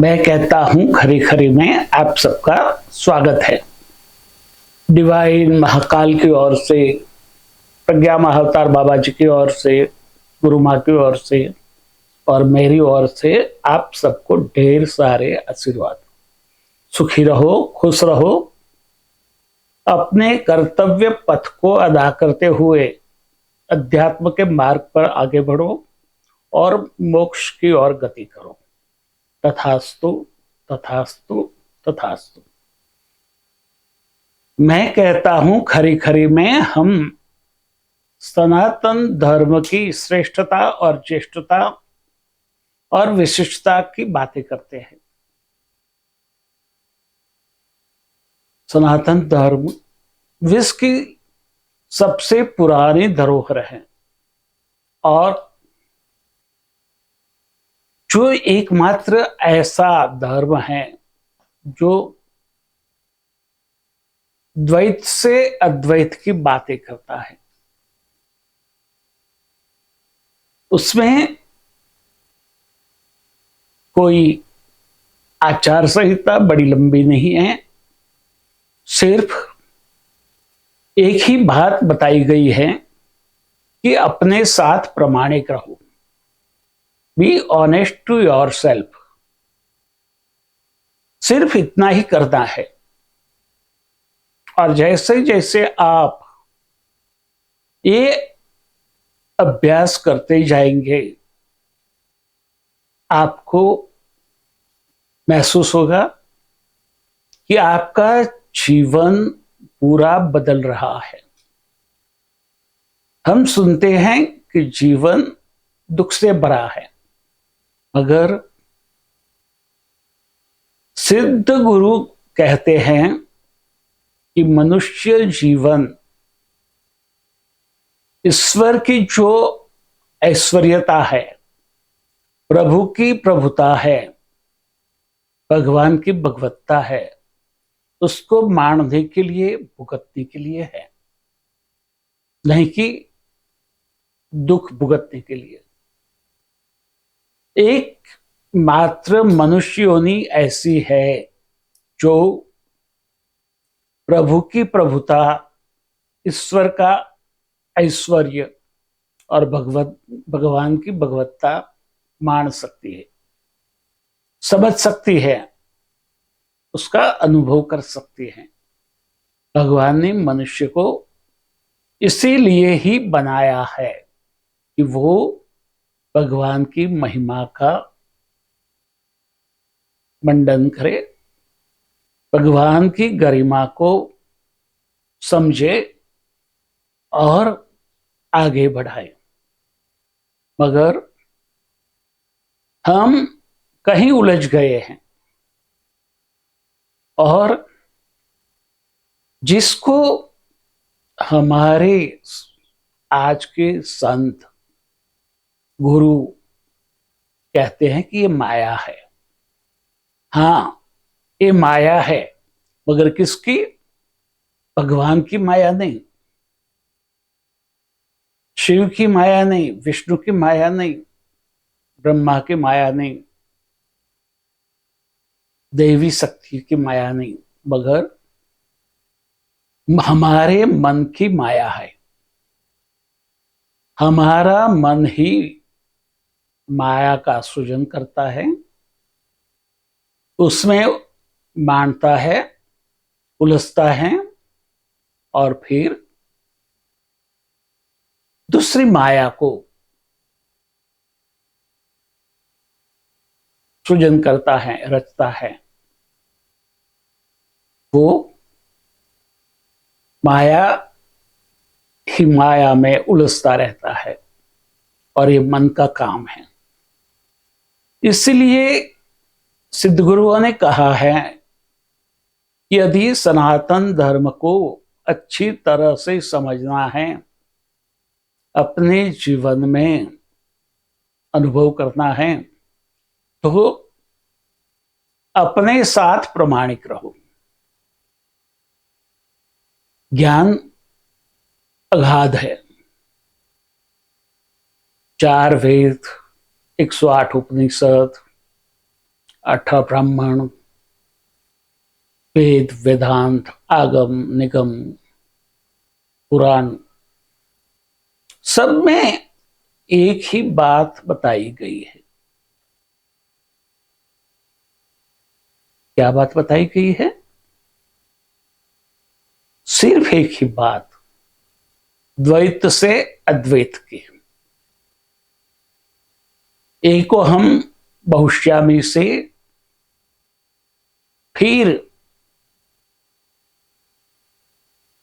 मैं कहता हूं खरी खरी में आप सबका स्वागत है। डिवाइन महाकाल की ओर से, प्रज्ञा महाअवतार बाबा जी की ओर से, गुरु माँ की ओर से और मेरी ओर से आप सबको ढेर सारे आशीर्वाद। सुखी रहो, खुश रहो, अपने कर्तव्य पथ को अदा करते हुए अध्यात्म के मार्ग पर आगे बढ़ो और मोक्ष की ओर गति करो। तथास्तु, तथास्तु, तथास्तु। मैं कहता हूं खरी खरी में हम सनातन धर्म की श्रेष्ठता और ज्येष्ठता और विशिष्टता की बातें करते हैं। सनातन धर्म विश्व की सबसे पुरानी धरोहर है और जो एकमात्र ऐसा धर्म है जो द्वैत से अद्वैत की बातें करता है। उसमें कोई आचार संहिता बड़ी लंबी नहीं है, सिर्फ एक ही बात बताई गई है कि अपने साथ प्रामाणिक रहो। Be honest to yourself. सिर्फ इतना ही करना है और जैसे जैसे आप ये अभ्यास करते जाएंगे आपको महसूस होगा कि आपका जीवन पूरा बदल रहा है। हम सुनते हैं कि जीवन दुख से भरा है, मगर सिद्ध गुरु कहते हैं कि मनुष्य जीवन ईश्वर की जो ऐश्वर्यता है, प्रभु की प्रभुता है, भगवान की भगवत्ता है, उसको माणने के लिए, भुगतने के लिए है, नहीं कि दुख भुगतने के लिए। एक मात्र मनुष्य योनि ऐसी है जो प्रभु की प्रभुता, ईश्वर का ऐश्वर्य और भगवान की भगवत्ता मान सकती है, समझ सकती है, उसका अनुभव कर सकती है। भगवान ने मनुष्य को इसीलिए ही बनाया है कि वो भगवान की महिमा का मंडन करे, भगवान की गरिमा को समझे और आगे बढ़ाए। मगर हम कहीं उलझ गए हैं और जिसको हमारे आज के संत गुरु कहते हैं कि ये माया है। हाँ, ये माया है, मगर किसकी? भगवान की माया नहीं, शिव की माया नहीं, विष्णु की माया नहीं, ब्रह्मा की माया नहीं, देवी शक्ति की माया नहीं, मगर हमारे मन की माया है। हमारा मन ही माया का सृजन करता है, उसमें मानता है, उलझता है और फिर दूसरी माया को सृजन करता है, रचता है। वो माया ही माया में उलझता रहता है और ये मन का काम है। इसलिए सिद्ध गुरुओं ने कहा है कि यदि सनातन धर्म को अच्छी तरह से समझना है, अपने जीवन में अनुभव करना है, तो अपने साथ प्रामाणिक रहो। ज्ञान अगाध है, 4 वेद, 108 उपनिषद, अठ ब्राह्मण, वेद, वेदांत, आगम, निगम, पुराण, सब में एक ही बात बताई गई है। क्या बात बताई गई है? सिर्फ एक ही बात, द्वैत से अद्वैत की। एक को हम बहुश्यामी से फिर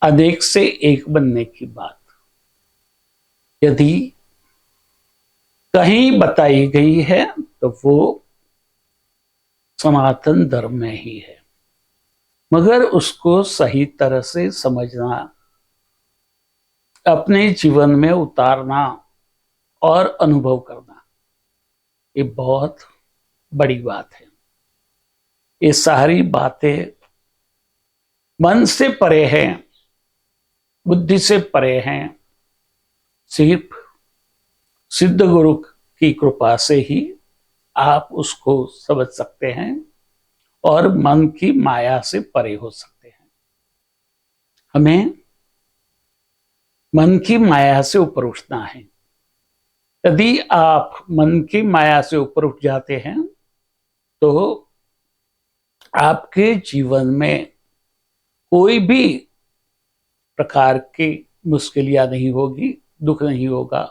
अनेक से एक बनने की बात यदि कहीं बताई गई है तो वो सनातन धर्म में ही है, मगर उसको सही तरह से समझना, अपने जीवन में उतारना और अनुभव करना, ये बहुत बड़ी बात है। ये सारी बातें मन से परे हैं, बुद्धि से परे हैं। सिर्फ सिद्ध गुरु की कृपा से ही आप उसको समझ सकते हैं और मन की माया से परे हो सकते हैं। हमें मन की माया से ऊपर उठना है। यदि आप मन की माया से ऊपर उठ जाते हैं तो आपके जीवन में कोई भी प्रकार की मुश्किलियां नहीं होगी, दुख नहीं होगा।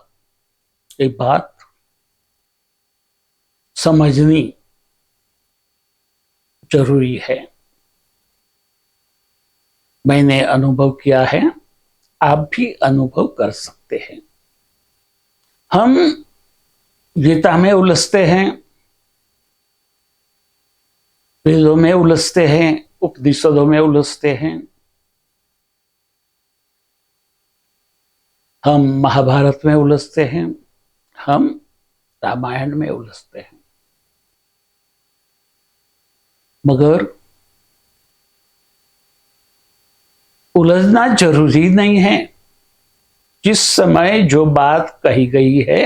एक बात समझनी जरूरी है। मैंने अनुभव किया है, आप भी अनुभव कर सकते हैं। हम गीता में उलझते हैं, वेदों में उलझते हैं, उपनिषदों में उलझते हैं, हम महाभारत में उलझते हैं, हम रामायण में उलझते हैं, मगर उलझना जरूरी नहीं है। जिस समय जो बात कही गई है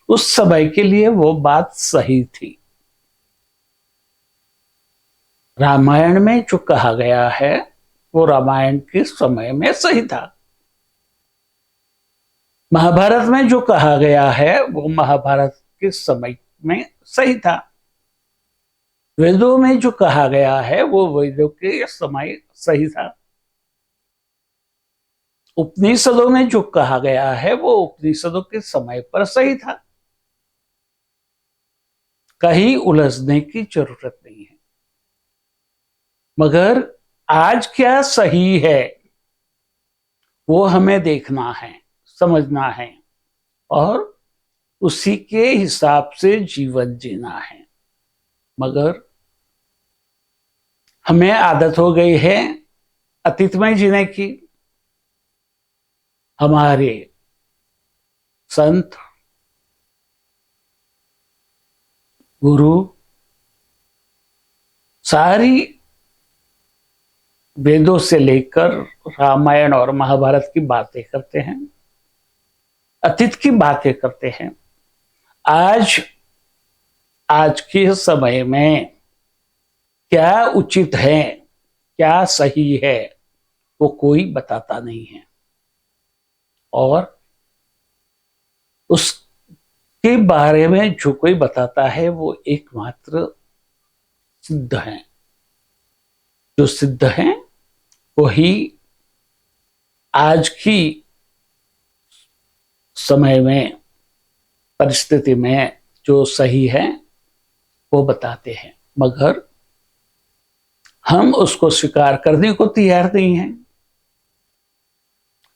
उस समय के लिए वो बात सही थी। रामायण में जो कहा गया है वो रामायण के समय में सही था। महाभारत में जो कहा गया है वो महाभारत के समय में सही था। वेदों में जो कहा गया है वो वेदों के समय सही था। उपनिषदों में जो कहा गया है वो उपनिषदों के समय पर सही था। कहीं उलझने की जरूरत नहीं है। मगर आज क्या सही है वो हमें देखना है, समझना है और उसी के हिसाब से जीवन जीना है। मगर हमें आदत हो गई है अतीत में जीने की। हमारे संत, गुरु सारी वेदों से लेकर रामायण और महाभारत की बातें करते हैं, अतीत की बातें करते हैं। आज के समय में क्या उचित है, क्या सही है, वो कोई बताता नहीं है और उसके बारे में जो कोई बताता है वो एकमात्र सिद्ध है। जो सिद्ध है वही आज की समय में, परिस्थिति में जो सही है वो बताते हैं, मगर हम उसको स्वीकार करने को तैयार नहीं हैं।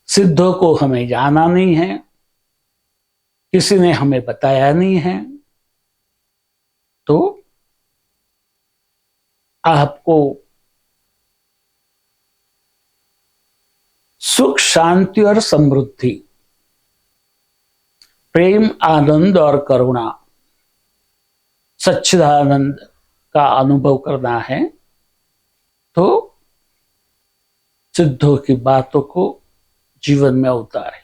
सिद्धों को हमें जाना नहीं है, किसी ने हमें बताया नहीं है, तो आपको सुख, शांति और समृद्धि, प्रेम, आनंद और करुणा, सच्चिदानंद का अनुभव करना है तो सिद्धों की बातों को जीवन में उतारें।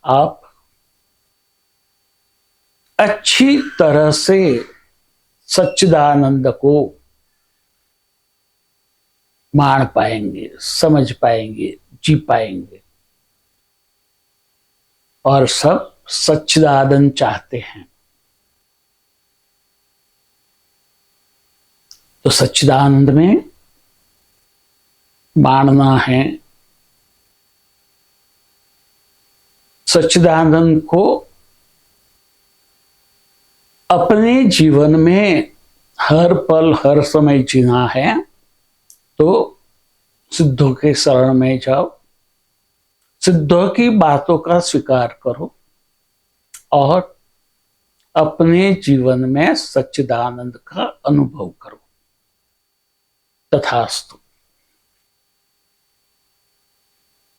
आप अच्छी तरह से सच्चिदानंद को मान पाएंगे, समझ पाएंगे, जी पाएंगे। और सब सच्चिदानंद चाहते हैं। तो सच्चिदानंद में मानना है, सच्चिदानंद को अपने जीवन में हर पल हर समय जीना है। तो सिद्धों के शरण में जाओ, सिद्धों की बातों का स्वीकार करो और अपने जीवन में सच्चिदानंद का अनुभव करो। तथास्तु।